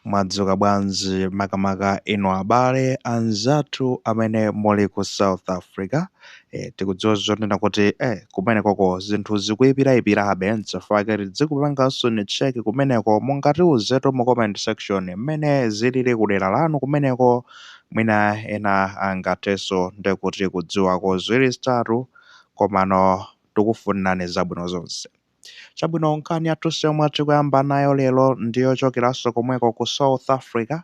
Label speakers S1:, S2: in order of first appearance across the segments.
S1: Mwadzuka bwanji makamaka inu abale anzathu amene muli ku South Africa. Tikudziwa zonena kuti kumenekoko zinthu zikuyipirayipirabe chifukwa tizikupanganso ni check kumeneko mungatiwuzetu mu comment section mmene zilili kudera lanu kumeneko mwina ena angathenso ndikuti kudziwako ziwiri zitatu komano tikufunirani zabwino zonse. Chabwino nkhani yathu yomwe tikuyamba nayo lero ndiyochokeranso komweko ku South Africa.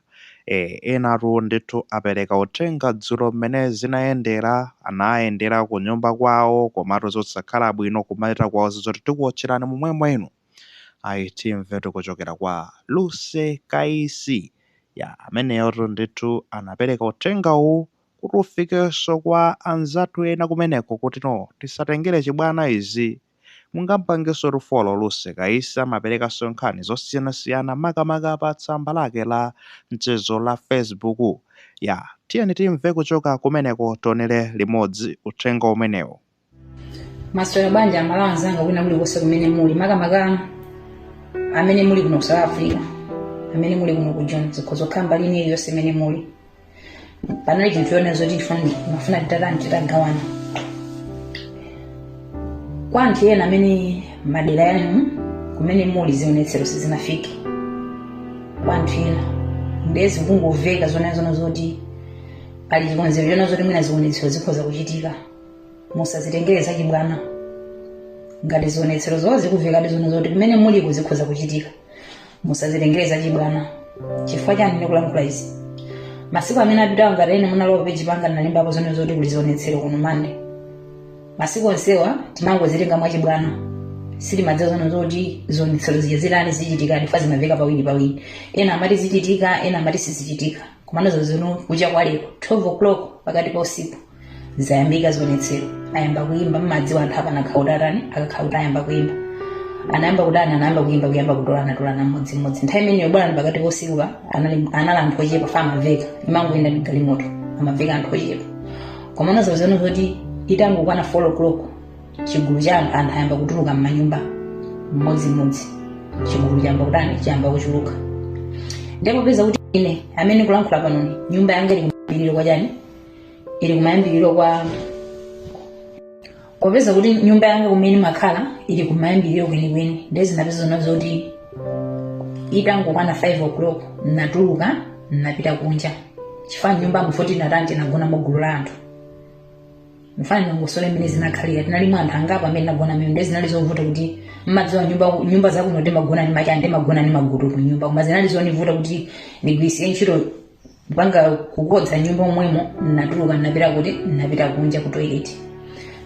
S1: Enatu ndithu apereka uthenga dzulo mmene zinayendera, anayendera ku nyumba kwawo komatu zosakhala bwino kumaita kwawo zoti tikuwotcherani momwemo inu. Timvetu kuchokera kwa Lucy Kaisi ameneyotu ndithu anapereka uthengawu kuti ufikenso kwa anzathu ena kumeneko kuti tisatengere chibwana izi. Mungampangenso tufolo Lucy Kaisi amaperekanso nkhani zosiyanasiyana makamaka pa tsamba lake la mchezo la Facebook. Tiyeni timve kuchoka kumeneko tonere limodzi uthenga umenewo.
S2: Maswera banja amalawa anzanga wina muli wose kumene muli makamaka amene muli kuno South Africa, amene muli kuno ku Jones kozokamba lini yose amene muli. Panali chinthu yona zoti mafuna titagawana. Kwa anthu ena amene madera yanu kumene muli zionetsero sizinafike. Kwa anthu ena ndezi kungoveka zona zoti pali chikonzero yona zoti mwina zionetsero zikhoza kuchitika. Musazitengere zachibwana. Ngati zionetsero zo zikuveka zona zoti kumene muli kuzikhoza kuchitika. Musazitengere zachibwana. Chifukwa chani ndikulankhula izi? Masiku amene apitawo ngati ene munalowa page panga nalimbapo zona zoti kuli zionetsero kuno Mande. Masiku onsewa timangozitenga mwachibwana. Sili madzazo zona zoti zionetsero zilani zichitika ndifa zimaveka pawiri. Ena amati zichitika, ena amati sizichitika. Komano zino kucha kwa lero 12 o'clock pakati pa usiku zayambika zionetsero. Ayamba kuimba mmadziwa anthu apana khautarani akakhauta ayamba kuimba. Anayamba kudana anayamba kuimba kuyamba kutolana mmodzi. Nthawi imeneyo bwana pakati pa usiku anali anthu ochepa fa amaveka. Imangoyenda ndi galimoto amaveka anthu ochepa. Komano zino zoti itangu kwana 4 o'clock chigulu cha anthu ayamba kutuluka m'manyumba mmodzi. Chigulu chamba kudani chamba kuchuluka. Ndipo peza kuti ine amene kulankhula panoni nyumba yanga ili kumayambiriro kwa chani? Ili kumayambiriro kwa kopeza kuti nyumba yanga kumene makhala ili kumayambiriro kwenikweni. Ndezi napeza zona zoti itangu kwana 5 o'clock natuluka napita kunja. Chifani nyumba mufoti natanti nagona mogulu la anthu. Mfano ngosole mene zinakhalira tinali anthu angapa amene nagona mimi ndezi nali zovuta kuti mmadziwa nyumba zakuno ndimagona ni machande magona ni magudu ku nyumba koma zinali zonivuta kuti ndigwisiye ntchito panga kukodza nyumba omwemo natuluka napita kunja ku toilet.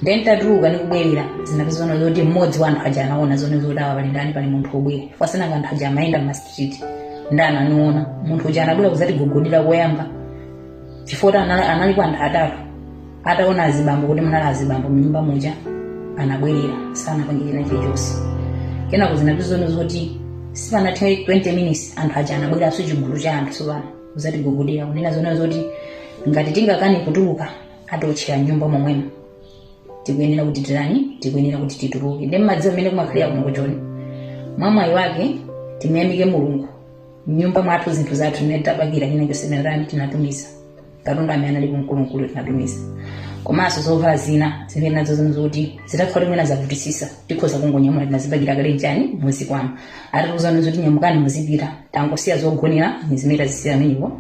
S2: Then tatuluka nikubwerera zinapezana zoti mmodzi wa anthu aja anaona zone zodawa pali ndani pali munthu obwera fasana anthu aja amaenda ma street ndana aniona munthu uja anabwera kuzati gogodira koyamba chifukwa anali kwa anthu atatu. Ataona azibambo kuti munala azibambo mnyumba moja anabwerera sana pange china chilichonse. Kenako zinapezana zoti sipana 20 minutes anthu aja anabwera chigulu cha anthu sopano kuzati gogodira kunena zona zoti ngati tingakani kutuluka atotchera nyumba momwemo. Tikuyenera kuti tikuyenera kuti tituluke. Ndi madziwo amene kumakhalira kuno kujoni mwamwayi wake timuyamike Mulungu. Nyumba mwathu zinthu zathu netapakira china chonse tinatumiza. Katundu amene anali kumkulu tinatumiza. Komanso zovala zina zimene nazo zoti zitakhala mwina zavutisisa tikhoza kungonyamula tinazipakira kale njani mwezi kwanu. Atatiuzani zoti nyamukani muzipita tangosiya zogonera nizimeta zisiya amenepo.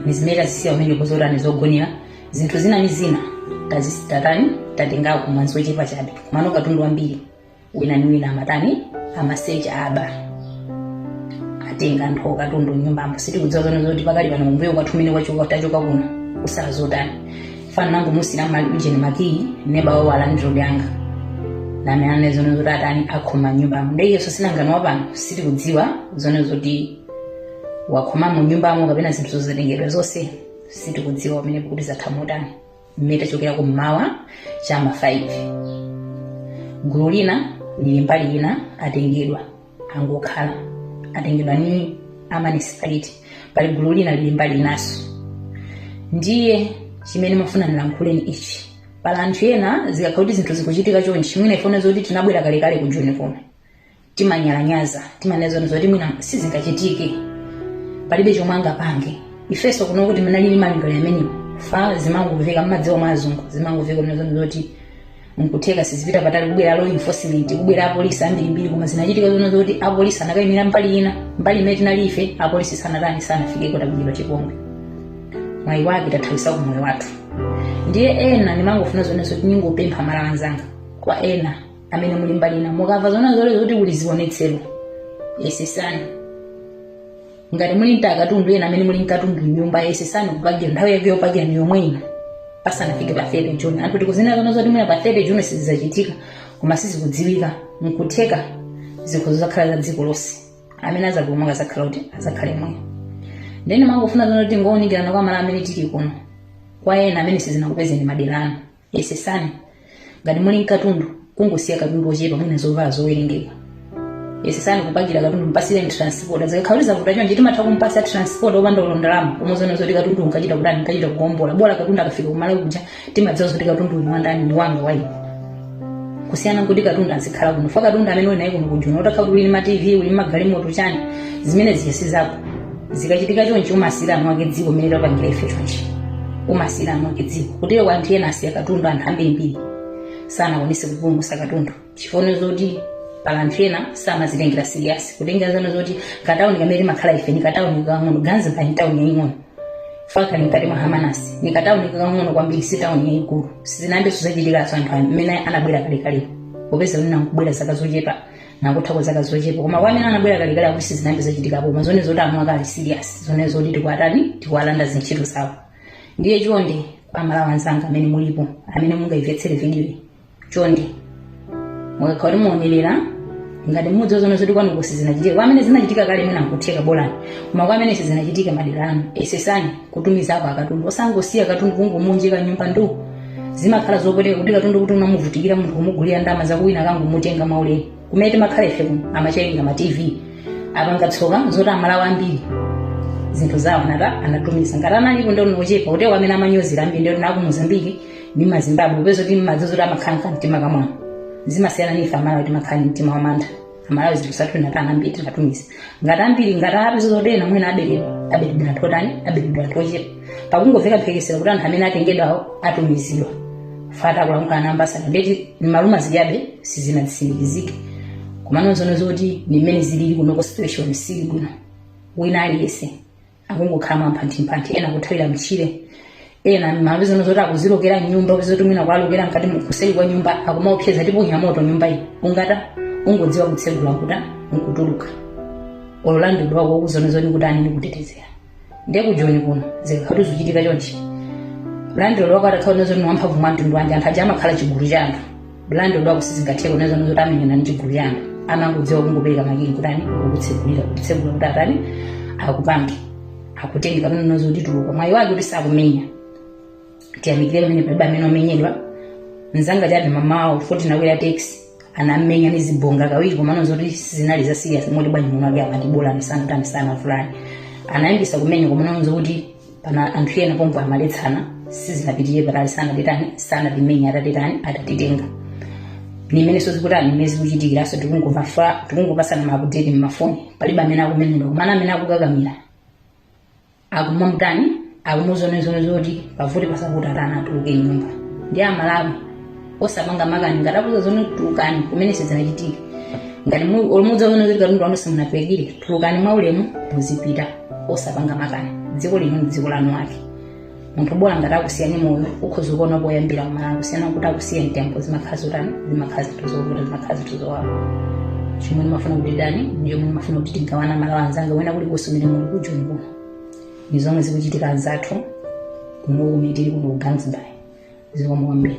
S2: Nizimeta zisiya amenepo zotani zogonera zinthu zina tazisitatani tatenga kumwanzi wechepa chabe. Kumano katundu ambiri wina amatani amaseja aba atenga anthu katundu nyumba ambo siti kudziwa zona zoti pakali pano mumbuyo kwathumine kwachoka tachoka kuno kusala zotani. Fana nangu musina mali makii neba wa landro yanga na meane zona zoti atani akhoma nyumba ambo. Ndiye so sinangano wapano siti kudziwa zona zoti wakhoma mu nyumba ambo kapena zinthu zozatengedwa zonse siti kudziwa pamene kuti zathamotani. Mmeta chokera kummawa chama 5. Gulu lina lili mbali ina atengedwa angokhala atengedwa ni municipality pali gulu lina lili mbali inaso. Ndiye chimene mafuna ndilankhuleni ichi pala anthu ena zikakhala kuti zinthu zikuchitika chonchi mwina ifuna zoti tinabwera kalekale ku June kuno timanyalanyaza timanezona zoti mwina sizingachitike palibe chomwe angapange. Ifeso kuno kuti manali malingaliro amenewo fa zimanguveka mmadziwo mazungu zimanguveka zoti nkutheka sizipita patali kubwera law enforcement kubwera apolisi ambirimbiri koma zinachitika zono zoti apolisi anakayimira mbali ina mbali imene tinali ife apolisi sanatani sanafike kotabwira chipongwe mwayi wake tathawisa kumoyo wathu. Ndiye ena nimangofuna zone zoti ningopempha mala anzanga kwa ena amene muli mbali ina mukamva zona zole zoti ulizionetsero yesesani ngati muli mtakatundu ena amene muli mkatundu nyumba yesesani kupagira nthawi yake yopagira ni yomwe ino pasanafike pa 30 June. Anthu tikuzina zona zoti mwina pa 30 June sizizachitika koma sizikudziwika nkutheka zikho zakhala za dziko lonse amene azapulumuka zakhala kuti azakhale mwe. Ndene mangofuna zona zoti ngoonekera kwa mala amene tili kuno kwa ena amene sizinakupezeni madelano yesesani ngati muli mkatundu kungosiya katundu ochepa mwina zovala zowerengeka yesesani kupagira katundu mpasire transport azakauliza kuti chonje timatha kumpasa transport opanda ulondalamo umozona zoti katundu unkachita kudani nkachita kugombola bora katundu akafika kumala kuja timadzawo zoti katundu ni wandani ni wanga wayi kusiyana kuti katundu azikhala kuno fa katundu amene naye kuno kujuna utakhala uli ma TV uli magalimoto chani zimene ziyesi zako zikachitika chonje umasirano wake dziko mene lapangira ife chonje umasirano wake dziko kuti wanthu ena asiya katundu anthu ambirimbiri sana konise kupulumutsa katundu chifono zoti palantena sama zilengera serious kutenga zano zoti katauni kamene makhala ife ni katauni kang'ono ganzi pa town yaying'ono faka ni kati mahamanasi ni katauni kang'ono kwambiri si town yayikulu sizinambe suzachitika anthu amene anabwera kale popeza nina nkubwera zaka zochepa na kuthako zaka zochepa koma kwamene anabwera kale akusi zinambe zachitika po mazone zoti amwa kali serious zone zoti tikwatani tikwalanda zinchito zawo. Ndiye chonde pamala wanzanga amene mulipo amene mungaimvetsere video chonde mwakali muonerera ngati mudzi zone zoti kwanu kusizinachitika kwamene zinachitika kale mwina nkutheka bolani koma kwamene sizinachitika madelano esesani kutumiza apa akatundu osangosiya katundu kungomunjika nyumba ndo zimakhala zopoteka kuti katundu kuti unamuvutikira munthu kumugulira ndama zakuwina kangu mutenga mauleni kumene timakhala ife kuno amachainga ma TV apangatsoka zoti amalawa ambiri zinthu zawo anatumiza ngati analipo ndo nochepa kuti wamene amanyozera ambiri ndo naku Mozambique ni Zimbabwe pezo ti madzozo amakhanka mtima kamwana zimasiyana ni famala kuti makhani mtima wa manda amalawi zithu natana ambiri tinatumiza ngati ambiri ngati apezo zodena mwina aberedwa totani aberedwa tochepa pakungofika phekesera kuti anthu amene atengedwawo atumizidwa fata kulankhula namba sana ndeti ni maluma zijabe sizinatsimikizike komano zono zoti ni mmene zilili kuno situation sili bwino wina aliyese akungokhala mphanthi ena kuthawira mchire ena mabizo nozota kuzilokera nyumba bizoti mwina kwalokera nkati kuseli kwa nyumba akumaopyeza tipo nyamoto nyumba iyi ungata ungodziwa kutsegula kuta nkutuluka ololando lwako kuzonezoni kutani nikutetezera ndiye kujoni kuno zikakhala zuchitika chonchi lando lwako atakhala nezoni wamphamvu mwantundu wanje anthu aja amakhala chigulu cha anthu lando lwako sizingatheka nezoni zoti amenyana ndi chigulu cha anthu amangodziwa kungopereka makini kutani kutsegula kuti atani akupange akutenge pamene nozoti tuluka mwayi wake kuti sakumenya tiyamikire mene palibe amene amenyedwa nzanga jabe mamawo foti nakwera taxi anamenya nizibonga kawiri komano zoti zinali za serious moti bwanyi muno ake amatibola nisana sana fulani anayambisa kumenya komano zoti pana anthu ena pomwe amaletsana sizinapitire patali sana timenya atatitenga nimene sozikutani nimene zikuchitikiraso tikungopasana maupdate mmafoni palibe amene akumenyedwa komano amene akukakamira akumwa mutani akumuzonezone zoti pavuti pasakutatana atuluke nyumba ndi amalawi osapanga makani ngatapuza zone tulukani kumene sizinachitika ngati olumudza zone zoti katundu wanu simunapekire tulukani mwaulemu muzipita osapanga makani dziko lino ndi dziko lanu ake munthu bora ngati akusiyani moyo ukhoza kuona poyambira kumala kusiyana kuti akusiya mtembo zimakhazi tuzovuta zimakhazi tuzowawa chimwe nimafuna kuti dani ndiyo nimafuna kuti tingawana malawa anzanga wena kuli kusumire muli kujoni kuno nizomwe zikuchitika zathu kuno umetiri kuno Gansby zomwe